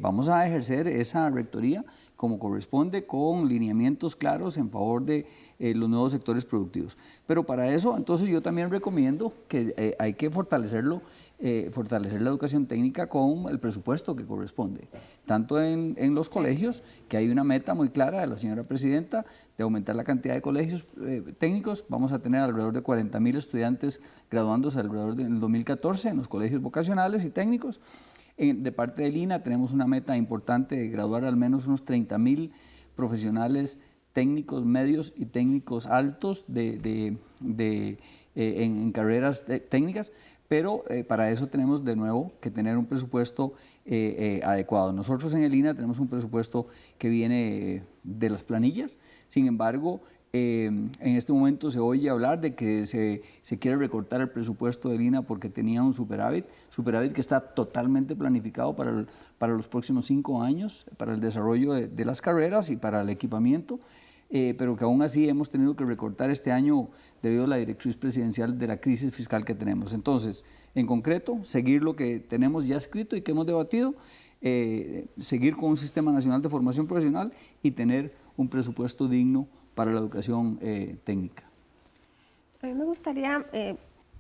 vamos a ejercer esa rectoría como corresponde, con lineamientos claros en favor de los nuevos sectores productivos. Pero para eso, entonces yo también recomiendo que hay que fortalecer la educación técnica con el presupuesto que corresponde, tanto en los colegios, que hay una meta muy clara de la señora presidenta de aumentar la cantidad de colegios técnicos. Vamos a tener alrededor de 40.000 estudiantes graduándose alrededor del 2014 en los colegios vocacionales y técnicos. De parte del INA tenemos una meta importante de graduar al menos unos 30.000 profesionales técnicos medios y técnicos altos en carreras técnicas, pero para eso tenemos de nuevo que tener un presupuesto adecuado. Nosotros en el INA tenemos un presupuesto que viene de las planillas, sin embargo, en este momento se oye hablar de que se quiere recortar el presupuesto del INA porque tenía un superávit que está totalmente planificado para los próximos 5 años, para el desarrollo de las carreras y para el equipamiento, pero que aún así hemos tenido que recortar este año debido a la directriz presidencial de la crisis fiscal que tenemos. Entonces, en concreto, seguir lo que tenemos ya escrito y que hemos debatido, seguir con un Sistema Nacional de Formación Profesional y tener un presupuesto digno para la educación técnica. A mí me gustaría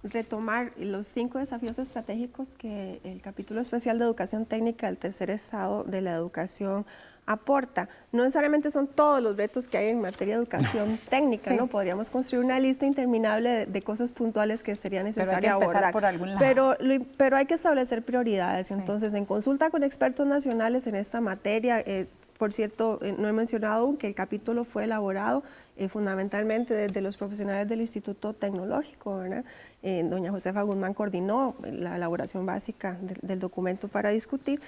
retomar los 5 desafíos estratégicos que el capítulo especial de educación técnica del tercer estado de la educación aporta. No necesariamente son todos los retos que hay en materia de educación técnica, ¿no? Podríamos construir una lista interminable de cosas puntuales que sería necesario abordar. Por algún lado. Pero hay que establecer prioridades. Entonces, en consulta con expertos nacionales en esta materia, por cierto, no he mencionado aún que el capítulo fue elaborado fundamentalmente desde los profesionales del Instituto Tecnológico, ¿verdad? Doña Josefa Guzmán coordinó la elaboración básica del documento para discutir.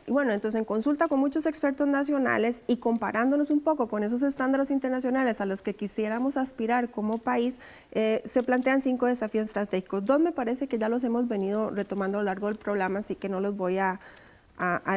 Bueno, entonces en consulta con muchos expertos nacionales y comparándonos un poco con esos estándares internacionales a los que quisiéramos aspirar como país, se plantean 5 desafíos estratégicos. 2 me parece que ya los hemos venido retomando a lo largo del programa, así que no los voy a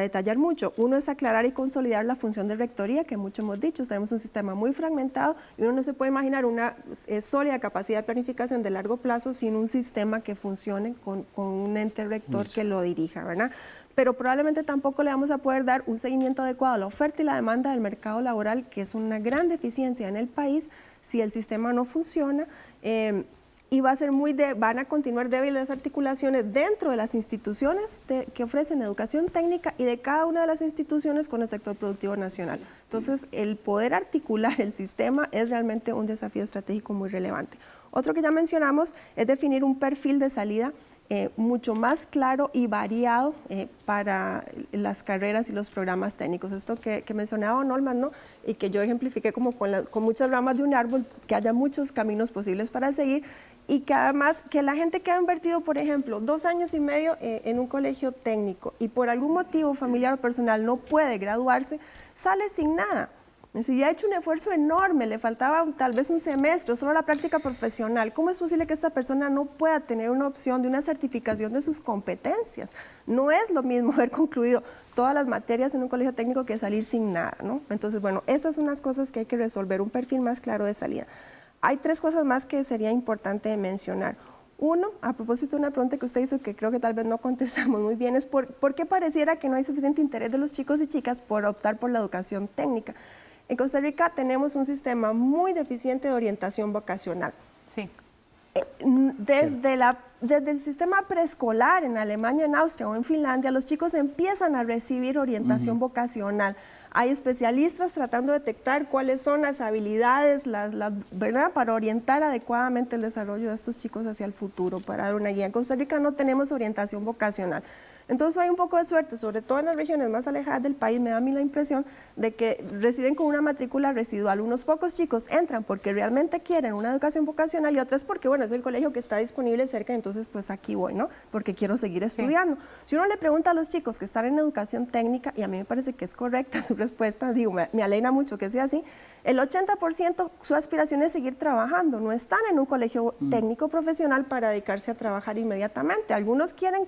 detallar mucho. Uno es aclarar y consolidar la función de rectoría, que mucho hemos dicho, tenemos un sistema muy fragmentado y uno no se puede imaginar una sólida capacidad de planificación de largo plazo sin un sistema que funcione con un ente rector que lo dirija, ¿verdad? Pero probablemente tampoco le vamos a poder dar un seguimiento adecuado a la oferta y la demanda del mercado laboral, que es una gran deficiencia en el país, si el sistema no funciona. Y van a continuar débiles las articulaciones dentro de las instituciones que ofrecen educación técnica y de cada una de las instituciones con el sector productivo nacional. Entonces, el poder articular el sistema es realmente un desafío estratégico muy relevante. Otro que ya mencionamos es definir un perfil de salida mucho más claro y variado para las carreras y los programas técnicos. Esto que mencionaba Don Olman, ¿no? Y que yo ejemplifiqué como con muchas ramas de un árbol, que haya muchos caminos posibles para seguir y que además que la gente que ha invertido, por ejemplo, 2 años y medio en un colegio técnico y por algún motivo familiar o personal no puede graduarse, sale sin nada. Si ha hecho un esfuerzo enorme, le faltaba tal vez un semestre, solo la práctica profesional, ¿cómo es posible que esta persona no pueda tener una opción de una certificación de sus competencias? No es lo mismo haber concluido todas las materias en un colegio técnico que salir sin nada, ¿no? Entonces, bueno, estas son unas cosas que hay que resolver, un perfil más claro de salida. Hay 3 cosas más que sería importante mencionar. Uno, a propósito de una pregunta que usted hizo que creo que tal vez no contestamos muy bien, es ¿por qué pareciera que no hay suficiente interés de los chicos y chicas por optar por la educación técnica? En Costa Rica tenemos un sistema muy deficiente de orientación vocacional. Sí. Desde el sistema preescolar en Alemania, en Austria o en Finlandia, los chicos empiezan a recibir orientación vocacional. Hay especialistas tratando de detectar cuáles son las habilidades, ¿verdad?, para orientar adecuadamente el desarrollo de estos chicos hacia el futuro, para dar una guía. En Costa Rica no tenemos orientación vocacional. Entonces hay un poco de suerte, sobre todo en las regiones más alejadas del país, me da a mí la impresión de que reciben con una matrícula residual. Unos pocos chicos entran porque realmente quieren una educación vocacional y otras porque, bueno, es el colegio que está disponible cerca, entonces pues aquí voy, ¿no? Porque quiero seguir estudiando. Sí. Si uno le pregunta a los chicos que están en educación técnica, y a mí me parece que es correcta su respuesta, digo, me alegra mucho que sea así, el 80% su aspiración es seguir trabajando, no están en un colegio técnico profesional para dedicarse a trabajar inmediatamente. Algunos quieren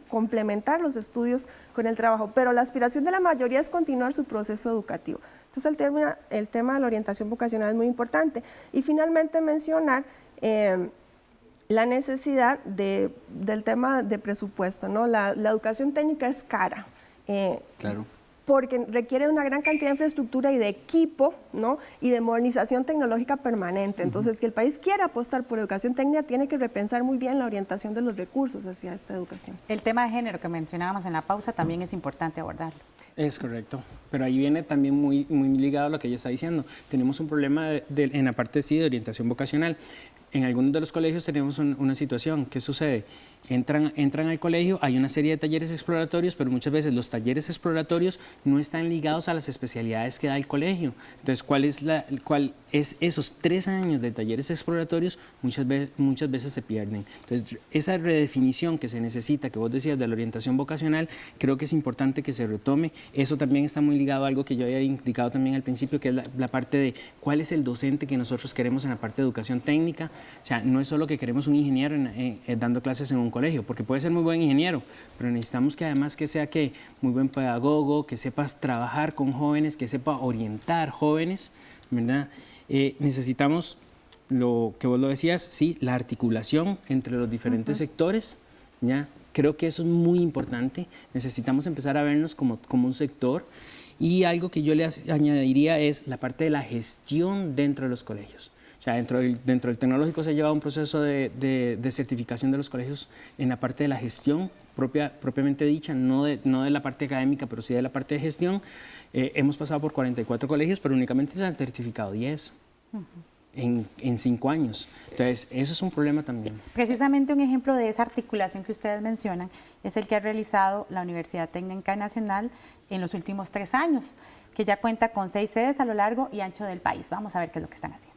complementar los estudios con el trabajo, pero la aspiración de la mayoría es continuar su proceso educativo. Entonces el tema de la orientación vocacional es muy importante. Y finalmente mencionar la necesidad del tema de presupuesto, ¿no? La educación técnica es cara. Claro. Porque requiere una gran cantidad de infraestructura y de equipo, ¿no? Y de modernización tecnológica permanente. Entonces, si el país quiere apostar por educación técnica, tiene que repensar muy bien la orientación de los recursos hacia esta educación. El tema de género que mencionábamos en la pausa también es importante abordarlo. Es correcto, pero ahí viene también muy ligado a lo que ella está diciendo. Tenemos un problema en la parte de orientación vocacional. En algunos de los colegios tenemos una situación. ¿Qué sucede? Entran al colegio, hay una serie de talleres exploratorios, pero muchas veces los talleres exploratorios no están ligados a las especialidades que da el colegio. Entonces, ¿cuál es esos 3 años de talleres exploratorios? Muchas veces se pierden. Entonces, esa redefinición que se necesita, que vos decías, de la orientación vocacional, creo que es importante que se retome. Eso también está muy ligado a algo que yo había indicado también al principio, que es la parte de cuál es el docente que nosotros queremos en la parte de educación técnica. O sea, no es solo que queremos un ingeniero dando clases en un colegio, porque puede ser muy buen ingeniero, pero necesitamos que además que sea muy buen pedagogo, que sepas trabajar con jóvenes, que sepa orientar jóvenes, ¿verdad? Necesitamos, lo que vos lo decías, sí, la articulación entre los diferentes sectores, ¿ya? Creo que eso es muy importante. Necesitamos empezar a vernos como un sector. Y algo que yo le añadiría es la parte de la gestión dentro de los colegios. O sea, dentro del tecnológico se ha llevado un proceso de certificación de los colegios en la parte de la gestión propiamente dicha, no de la parte académica, pero sí de la parte de gestión. Hemos pasado por 44 colegios, pero únicamente se han certificado 10 en 5 años. Entonces, eso es un problema también. Precisamente un ejemplo de esa articulación que ustedes mencionan es el que ha realizado la Universidad Técnica Nacional en los últimos 3 años, que ya cuenta con 6 sedes a lo largo y ancho del país. Vamos a ver qué es lo que están haciendo.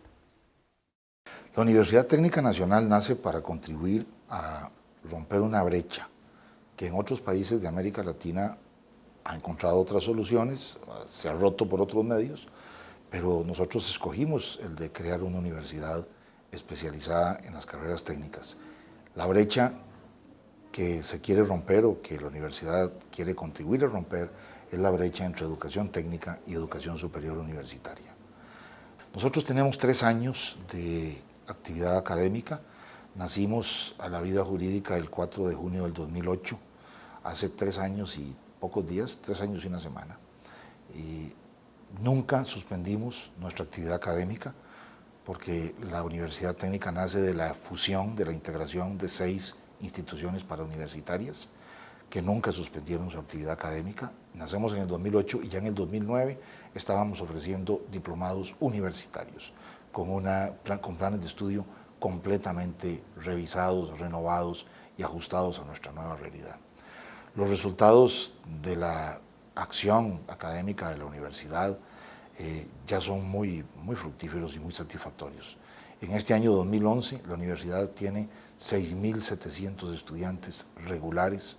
La Universidad Técnica Nacional nace para contribuir a romper una brecha que en otros países de América Latina ha encontrado otras soluciones, se ha roto por otros medios, pero nosotros escogimos el de crear una universidad especializada en las carreras técnicas. La brecha que se quiere romper o que la universidad quiere contribuir a romper es la brecha entre educación técnica y educación superior universitaria. Nosotros tenemos 3 años de actividad académica. Nacimos a la vida jurídica el 4 de junio del 2008, hace 3 años y pocos días, 3 años y una semana. Y nunca suspendimos nuestra actividad académica porque la Universidad Técnica nace de la fusión, de la integración de 6 instituciones parauniversitarias que nunca suspendieron su actividad académica. Nacemos en el 2008 y ya en el 2009 estábamos ofreciendo diplomados universitarios con planes de estudio completamente revisados, renovados y ajustados a nuestra nueva realidad. Los resultados de la acción académica de la universidad ya son muy fructíferos y muy satisfactorios. En este año 2011 la universidad tiene 6.700 estudiantes regulares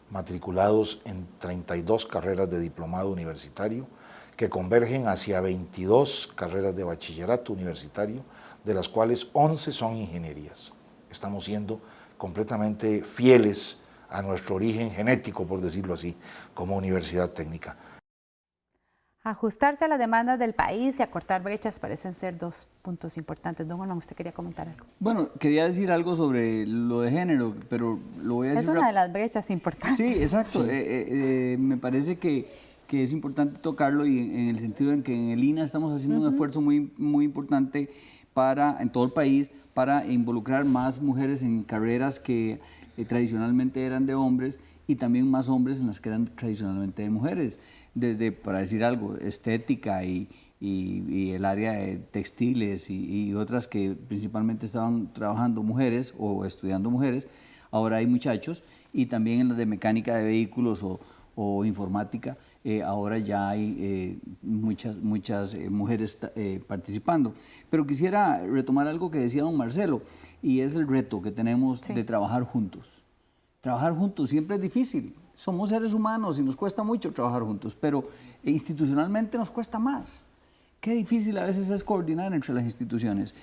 matriculados en 32 carreras de diplomado universitario que convergen hacia 22 carreras de bachillerato universitario, de las cuales 11 son ingenierías. Estamos siendo completamente fieles a nuestro origen genético, por decirlo así, como universidad técnica. Ajustarse a las demandas del país y acortar brechas parecen ser 2 puntos importantes. Don Juan, ¿usted quería comentar algo? Bueno, quería decir algo sobre lo de género, pero lo voy a decir... Es una de las brechas importantes. Sí, exacto. Sí. Me parece que es importante tocarlo y en el sentido en que en el INA estamos haciendo un esfuerzo muy importante en todo el país para involucrar más mujeres en carreras que tradicionalmente eran de hombres y también más hombres en las que eran tradicionalmente de mujeres. Desde, para decir algo, estética y el área de textiles y otras que principalmente estaban trabajando mujeres o estudiando mujeres, ahora hay muchachos, y también en las de mecánica de vehículos o informática, ahora ya hay muchas mujeres participando. Pero quisiera retomar algo que decía don Marcelo, y es el reto que tenemos de trabajar juntos. Trabajar juntos siempre es difícil, somos seres humanos y nos cuesta mucho trabajar juntos, pero institucionalmente nos cuesta más. Qué difícil a veces es coordinar entre las instituciones.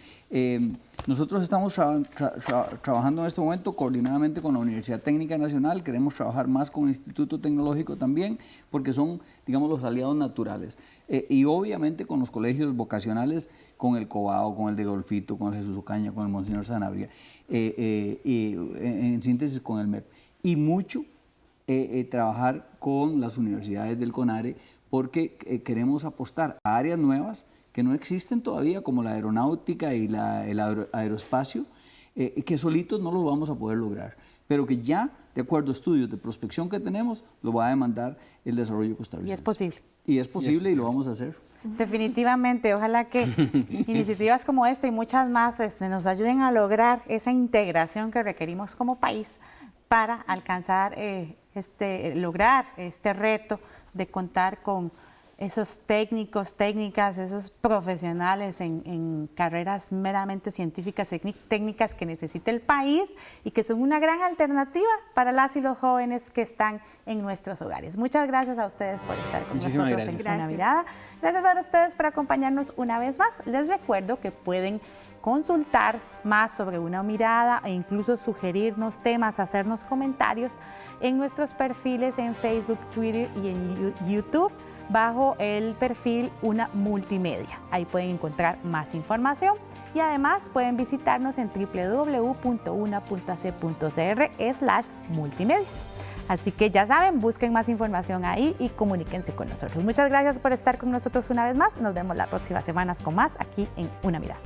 Nosotros estamos trabajando en este momento coordinadamente con la Universidad Técnica Nacional, queremos trabajar más con el Instituto Tecnológico también, porque son, digamos, los aliados naturales. Y obviamente con los colegios vocacionales, con el Cobao, con el de Golfito, con el Jesús Ocaña, con el Monseñor Sanabria, y en síntesis con el MEP. Y mucho trabajar con las universidades del CONARE, porque queremos apostar a áreas nuevas que no existen todavía, como la aeronáutica y el aeroespacio, que solitos no lo vamos a poder lograr, pero que ya, de acuerdo a estudios de prospección que tenemos, lo va a demandar el desarrollo costarricense. Y es posible. Y es posible y lo vamos a hacer. Definitivamente, ojalá que iniciativas como esta y muchas más nos ayuden a lograr esa integración que requerimos como país para alcanzar, lograr este reto de contar con esos técnicos, técnicas, esos profesionales en carreras meramente científicas, técnicas que necesita el país y que son una gran alternativa para las y los jóvenes que están en nuestros hogares. Muchas gracias a ustedes por estar con nosotros en Una Mirada. Gracias a ustedes por acompañarnos una vez más. Les recuerdo que pueden consultar más sobre Una Mirada e incluso sugerirnos temas, hacernos comentarios en nuestros perfiles en Facebook, Twitter y en YouTube bajo el perfil Una Multimedia. Ahí pueden encontrar más información y además pueden visitarnos en www.una.ac.cr/multimedia. Así que ya saben, busquen más información ahí y comuníquense con nosotros. Muchas gracias por estar con nosotros una vez más. Nos vemos la próxima semana con más aquí en Una Mirada.